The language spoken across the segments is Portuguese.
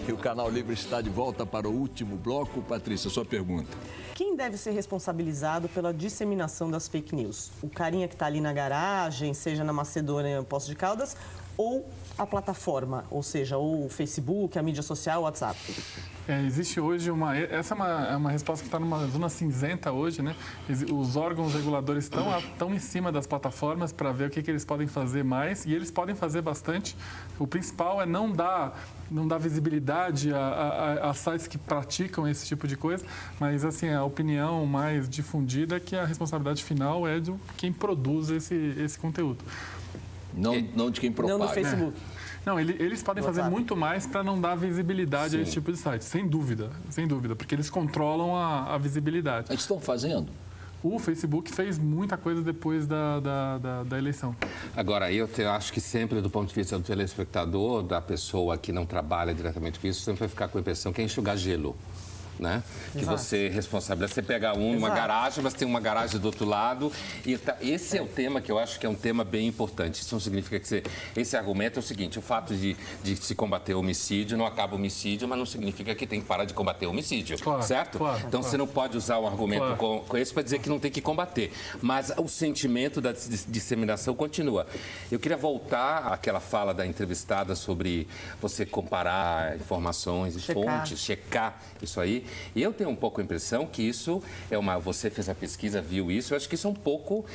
E o Canal Livre está de volta para o último bloco. Patrícia, sua pergunta. Quem deve ser responsabilizado pela disseminação das fake news? O carinha que está ali na garagem, seja na Macedônia, Poços de Caldas, ou a plataforma, ou seja, ou o Facebook, a mídia social, o WhatsApp? Existe hoje essa é uma resposta que está numa zona cinzenta hoje, né? Os órgãos reguladores estão em cima das plataformas para ver o que eles podem fazer mais, e eles podem fazer bastante. O principal é não dar visibilidade a sites que praticam esse tipo de coisa, mas assim, a opinião mais difundida é que a responsabilidade final é de quem produz esse conteúdo. Não de quem propaga. Não no Facebook. Não, eles podem fazer muito mais para não dar visibilidade a esse tipo de site, sem dúvida, porque eles controlam a visibilidade. Eles estão fazendo? O Facebook fez muita coisa depois da eleição. Agora, eu acho que sempre, do ponto de vista do telespectador, da pessoa que não trabalha diretamente com isso, sempre vai ficar com a impressão que é enxugar gelo. Né? Que você é responsável. Você pega uma garagem, mas tem uma garagem do outro lado. E esse é o tema que eu acho que é um tema bem importante. Isso não significa que esse argumento é o seguinte: o fato de se combater o homicídio não acaba o homicídio, mas não significa que tem que parar de combater o homicídio. Claro, certo? Claro, então você não pode usar um argumento com esse para dizer que não tem que combater. Mas o sentimento da disseminação continua. Eu queria voltar àquela fala da entrevistada sobre você comparar informações e fontes, checar isso aí. E eu tenho um pouco a impressão que isso é você fez a pesquisa, viu isso, eu acho que isso é um pouco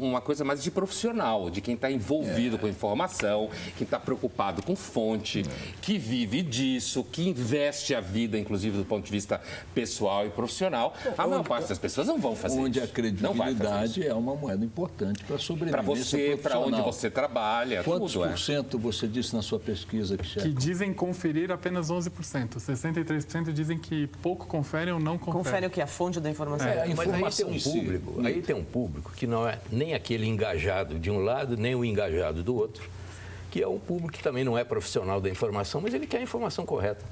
uma coisa mais de profissional, de quem está envolvido com informação, quem está preocupado com fonte, que vive disso, que investe a vida, inclusive do ponto de vista pessoal e profissional. A maior parte das pessoas não vão fazer onde isso. A credibilidade é uma moeda importante para a sobrevivência profissional. Para onde você trabalha, Quantos por cento você disse na sua pesquisa que checa? Que dizem conferir apenas 11%. 63% dizem que pouco conferem ou não conferem. Conferem o que? A fonte da informação? A informação aí tem um público que não é nem aquele engajado de um lado, nem o engajado do outro, que é um público que também não é profissional da informação, mas ele quer a informação correta.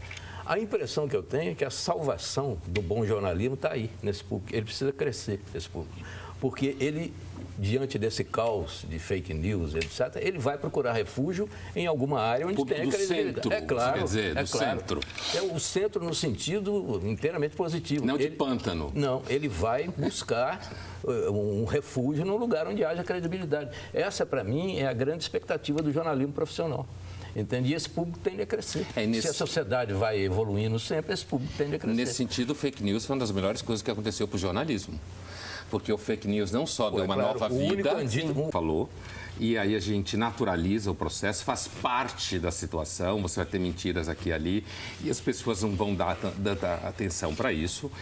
A impressão que eu tenho é que a salvação do bom jornalismo está aí, nesse público. Ele precisa crescer, esse público. Porque ele, diante desse caos de fake news, etc., ele vai procurar refúgio em alguma área onde tem a credibilidade. É claro, quer dizer, centro. É o centro no sentido inteiramente positivo. Não de pântano. Não, ele vai buscar um refúgio num lugar onde haja credibilidade. Essa, para mim, é a grande expectativa do jornalismo profissional. Entende? E esse público tende a crescer. Se a sociedade vai evoluindo sempre, esse público tende a crescer. Nesse sentido, o fake news foi uma das melhores coisas que aconteceu para o jornalismo. Porque o fake news não só deu uma nova vida, falou, e aí a gente naturaliza o processo, faz parte da situação, você vai ter mentiras aqui e ali, e as pessoas não vão dar tanta atenção para isso.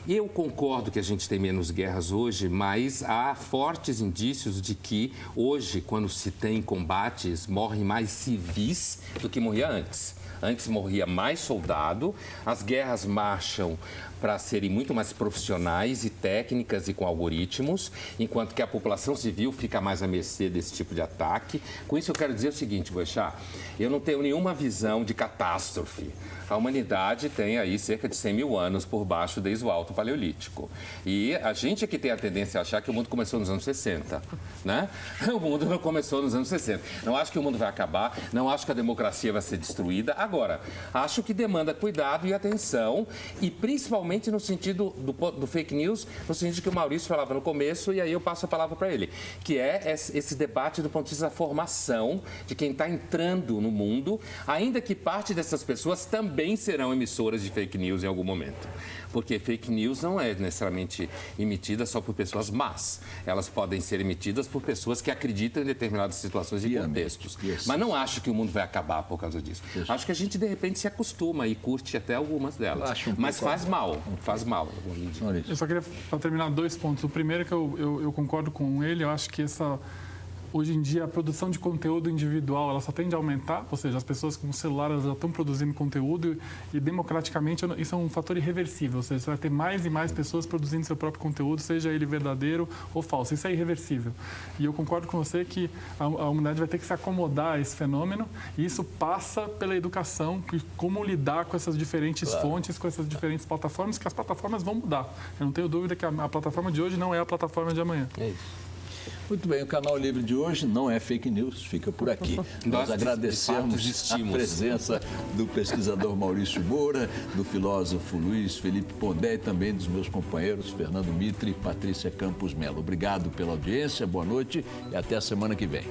Eu concordo que a gente tem menos guerras hoje, mas há fortes indícios de que hoje, quando se tem combates, morrem mais civis do que morria antes. Antes morria mais soldado, as guerras marcham para serem muito mais profissionais e técnicas e com algoritmos, enquanto que a população civil fica mais à mercê desse tipo de ataque. Com isso eu quero dizer o seguinte, Boechat, eu não tenho nenhuma visão de catástrofe. A humanidade tem aí cerca de 100 mil anos por baixo desde o Alto Paleolítico. E a gente é que tem a tendência a achar que o mundo começou nos anos 60, né? O mundo não começou nos anos 60. Não acho que o mundo vai acabar, não acho que a democracia vai ser destruída. Agora, acho que demanda cuidado e atenção, e principalmente no sentido do fake news, no sentido que o Maurício falava no começo, e aí eu passo a palavra para ele, que é esse debate do ponto de vista da formação de quem está entrando no mundo, ainda que parte dessas pessoas também serão emissoras de fake news em algum momento. Porque fake news não é necessariamente emitida só por pessoas más. Elas podem ser emitidas por pessoas que acreditam em determinadas situações e contextos. Mas não acho que o mundo vai acabar por causa disso. Acho que a gente, de repente, se acostuma e curte até algumas delas. Mas faz mal. Faz mal. Eu só queria, para terminar, 2 pontos. O primeiro é que eu concordo com ele. Eu acho que hoje em dia, a produção de conteúdo individual, ela só tende a aumentar, ou seja, as pessoas com o celular elas já estão produzindo conteúdo e democraticamente isso é um fator irreversível, ou seja, você vai ter mais e mais pessoas produzindo seu próprio conteúdo, seja ele verdadeiro ou falso. Isso é irreversível. E eu concordo com você que a humanidade vai ter que se acomodar a esse fenômeno, e isso passa pela educação, como lidar com essas diferentes fontes, com essas diferentes plataformas, que as plataformas vão mudar. Eu não tenho dúvida que a plataforma de hoje não é a plataforma de amanhã. É isso. Muito bem, o Canal Livre de hoje não é fake news, fica por aqui. Nós agradecemos a presença do pesquisador Maurício Moura, do filósofo Luiz Felipe Pondé e também dos meus companheiros Fernando Mitre e Patrícia Campos Melo. Obrigado pela audiência, boa noite e até a semana que vem.